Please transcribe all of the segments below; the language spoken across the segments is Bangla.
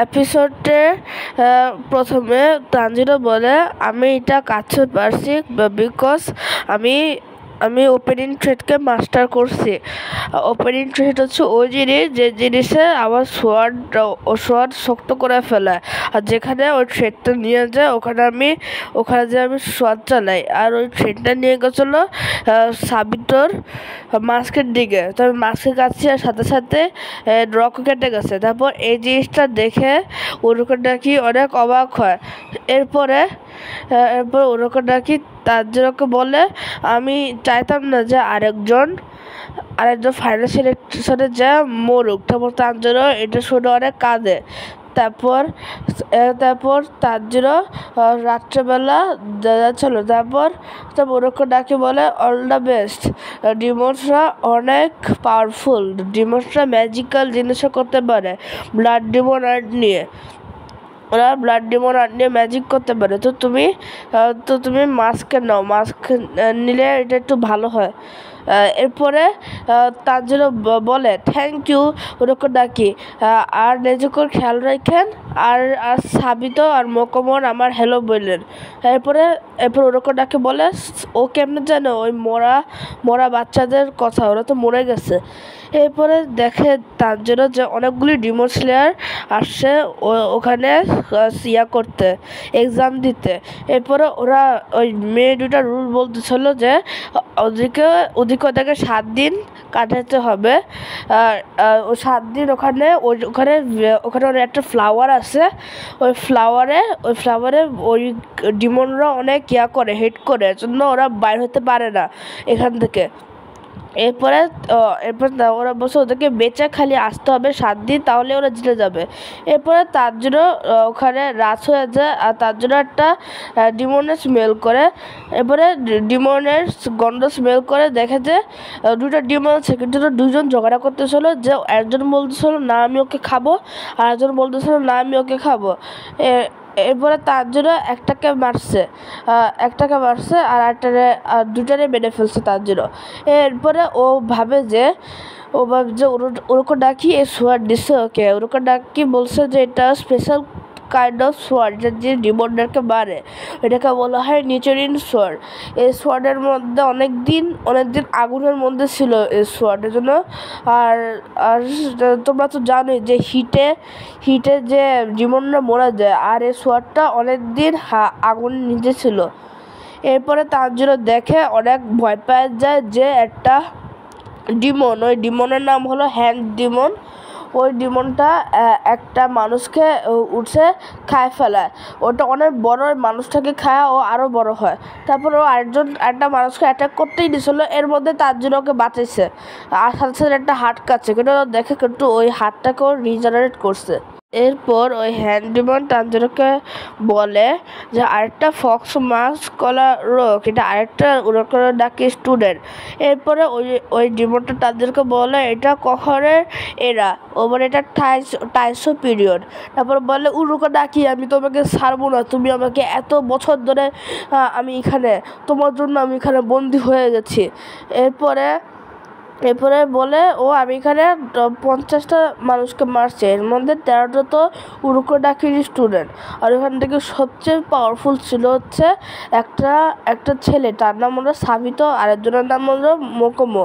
এপিসোডে প্রথমে তানজিরও বলে আমি এটা কাছে পারছি বিকজ আমি আমি ওপেনিং ট্রেডকে মাস্টার করছি। ওপেনিং ট্রেড হচ্ছে ওই জিনিস যে জিনিসে আমার সোয়ার্ড শক্ত করে ফেলে, আর যেখানে ওই ট্রেডটা নিয়ে যায় ওখানে যে আমি সোয়ার্ড চালাই। আর ওই ট্রেডটা নিয়ে গেছিলো সাবিতর মাস্কের দিকে, তো আমি মাস্কের কাছে সাথে সাথে রক কেটে গেছে। তারপর এই জিনিসটা দেখে উরুকাডাকি অনেক অবাক হয়। এরপর উরুকাডাকি তানজিরোকে বলে আমি চাইতাম না যে আরেকজন ফাইনাল সিলেকশনে যা মরুক। তারপর তানজিরো এটা শুনে অনেক কাঁদে। তারপর তানজিরো রাত্রেবেলা যাচ্ছিল। তারপর উরুকাডাকি বলে অল দ্য বেস্ট, ডিমনসরা অনেক পাওয়ারফুল, ডিমনসরা ম্যাজিক্যাল জিনিসও করতে পারে, ব্লাড ডিমন আর্ট নিয়ে ওরা ব্লাড ডিমন আর্ট নিয়ে ম্যাজিক করতে পারে। তো তুমি মাস্ক নাও, মাস্ক নিলে এটা একটু ভালো হয়। এরপরে তানজিরো বলে থ্যাংক ইউ উরুকাডাকি, আর নিজেকে খেয়াল রাখেন, আর সাবিতো আর মোকোমোর আমার হ্যালো বললেন। এরপর উরুকাডাকি বলে ও কেমনে জানো ওই মরা বাচ্চাদের কথা, ওরা তো মরে গেছে। এরপরে দেখে তানজিরো যে অনেকগুলি ডিমন স্লেয়ার আসছে ওখানে করতে, এক্সাম দিতে। এরপরে ওরা ওই মেয়ে দুটা রুল বলতেছিল যে ওদিকে 7 দিন কাটাতে হবে। ওই 7 দিন ওখানে ওর একটা ফ্লাওয়ার আছে, ওই ফ্লাওয়ারে ওই ডিমনরা অনেক হেট করে, জন্য ওরা বাইর হতে পারে না এখান থেকে। এরপর ওরা বসে ওদেরকে বেচে খালি আসতে হবে 7 দিন, তাহলে ওরা জিতে যাবে। এরপরে তার জন্য ওখানে রাত হয়ে যায়, আর তার জন্য একটা ডিমনের স্মেল করে। এরপরে ডিমনের গন্ধ স্মেল করে দেখে যে দুটো ডিমন আছে, কিন্তু দুজন ঝগড়া করতেছিল, যে একজন বলতেছিল না আমি ওকে খাবো, আর একজন বলতেছিল না আমি ওকে খাবো। এরপরে তার জন্য একটাকে মারছে আর দুটারে মেরে ফেলছে তার জন্য। এরপরে ও ভাবে যে উরুকাডাকি এই সোয়ার্ড দিচ্ছে ওকে। উরুকাডাকি বলছে যে এটা স্পেশাল কাইন্ড অফ সোয়ার্ড, যে ডিমনদেরকে মারে, এটাকে বলা হয় নিচেরিন সোয়ার্ড। এই সোয়ার্ডের মধ্যে অনেক দিন আগুনের মধ্যে ছিল এই সোয়ার্ডের জন্য। আর তোমরা তো জানোই যে হিটে যে ডিমনরা মরে যায়, আর এই সোয়ার্ডটা অনেক দিন আগুনের নিচে ছিল। এরপরে তার জন্য দেখে অনেক ভয় পাওয়া যায় যে একটা ডিমন, ওই ডিমনের নাম হলো হ্যান্ড ডিমন। ওই ডিমনটা একটা মানুষকে উঠে খায় ফেলায়, ওটা অনেক বড়, মানুষটাকে খায় ও আরও বড় হয়। তারপর ও একটা মানুষকে অ্যাটাক করতেই দিয়েছিল, এর মধ্যে তার জন্য ওকে বাঁচাইছে, আর সাথে সাথে একটা হার্ট কাটছে, কিন্তু দেখে কিন্তু ওই হার্টটাকেও রিজেনারেট করছে। এরপর ওই হ্যান্ড ডিমন তানজিরোকে বলে যে আরেকটা ফক্স মাস্ক কলা রোগ, এটা আরেকটা উরুকাডাকি স্টুডেন্ট। এরপরে ওই ডিমনটা তাদেরকে বলে এটা কখনের এরা, ও বলে এটা টাইসো পিরিয়ড। তারপর বলে উরুকাডাকি আমি তোমাকে ছাড়বো না, তুমি আমাকে এত বছর ধরে তোমার জন্য আমি এখানে বন্দি হয়ে গেছি। এরপরে বলে আমি এখানে 50টা মানুষকে মারছে, এর মধ্যে 13টা তো উরুকাডাকির স্টুডেন্ট। আর ওখান থেকে সবচেয়ে পাওয়ারফুল ছিল হচ্ছে একটা ছেলে, তার নাম হলো সাবিতো, আর একজনের নাম হলো মোকোমো।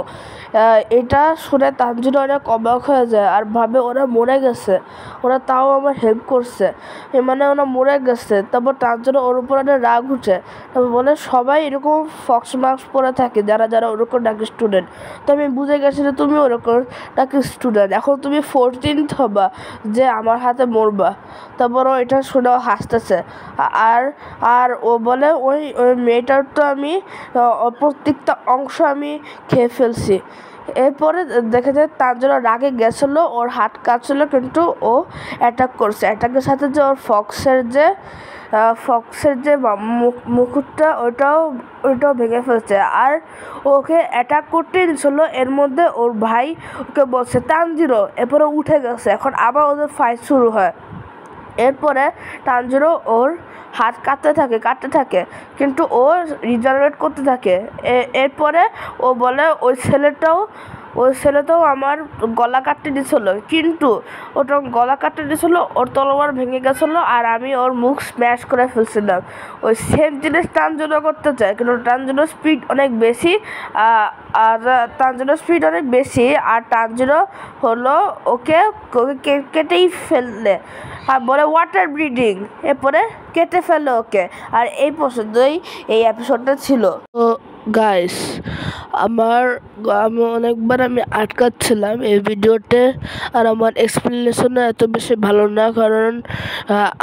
এটা শুনে তানজিরো অনেক অবাক হয়ে যায়, আর ভাবে ওরা মরে গেছে, ওরা তাও আমার হেল্প করছে, মানে ওরা মরে গেছে। তারপর তানজিরো ওর উপর অনেক রাগ উঠে, তারপর বলে সবাই এরকম ফক্স মাস্ক পরে থাকে যারা উরুকাডাকি স্টুডেন্ট, তো আমি বুঝে গেছি যে তুমি উরুকাডাকি স্টুডেন্ট, এখন তুমি 14th হবা যে আমার হাতে মরবা। তারপর এটা শুনে হাসতেছে, আর ও বলে ওই মেয়েটার তো আমি প্রত্যেকটা অংশ আমি খেয়ে ফেলছি। এরপরে দেখা যায় তার জন্য রাগে গেছিলো, ওর হাত কাটছিল, কিন্তু ও অ্যাটাক করছে। অ্যাটাকের সাথে যে ওর ফক্সের যে মুকুটটা ওইটাও ভেঙে ফেলছে, আর ওকে অ্যাটাক করতে দিয়েছিল। এর মধ্যে ওর ভাই ওকে বলছে তানজিরো, এরপরে উঠে গেছে, এখন আবার ওদের ফাইট শুরু হয়। এরপরে তানজিরো ওর হাত কাটতে থাকে, কিন্তু ও রিজেনারেট করতে থাকে। এরপরে ও বলে ওই ছেলেটাও ওই ছেলেটাও আমার গলা কাটতে দিছিল, কিন্তু ওটা গলা কাটতে দিছিল, ওর তলোয়ার ভেঙে গেছিল আর আমি ওর মুখ স্ম্যাশ করে ফেলছিলাম। ওই সেম জিনিস তানজিরো করতে চায়, কিন্তু তানজিরোর স্পিড অনেক বেশি, আর তানজিরোর স্পিড অনেক বেশি, আর তানজিরো হলো ওকে কেটেই ফেললে আর বলে ওয়াটার ব্রিডিং, এরপরে কেটে ফেলে ওকে। আর এই পর্যন্তই এই এপিসোডটা ছিল। তো গাইস, আমি অনেকবার আটকাচ্ছিলাম এই ভিডিওতে, আর আমার এক্সপ্লেনেশনও এত বেশি ভালো না, কারণ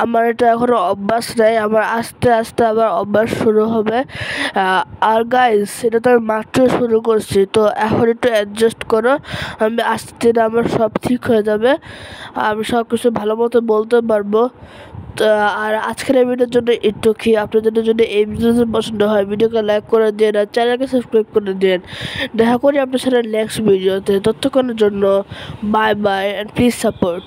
আমার এটা এখনো অভ্যাস নেই। আমার আস্তে আস্তে আবার অভ্যাস শুরু হবে। আর গাইস, এটা তো আমি মাত্র শুরু করছি, তো এখন একটু অ্যাডজাস্ট করো। আমি আস্তে আমার সব ঠিক হয়ে যাবে, আমি সব কিছু ভালো মতো বলতে পারবো। আর আজকের এই ভিডিওর জন্য একটু কি আপনাদের যদি এই ভিডিও পছন্দ হয়, ভিডিওকে লাইক করে দিন আর চ্যানেলকে সাবস্ক্রাইব করে দিন। দেখা করি আপনার সাথে নেক্সট ভিডিওতে। ততক্ষণের জন্য bye bye, and please support.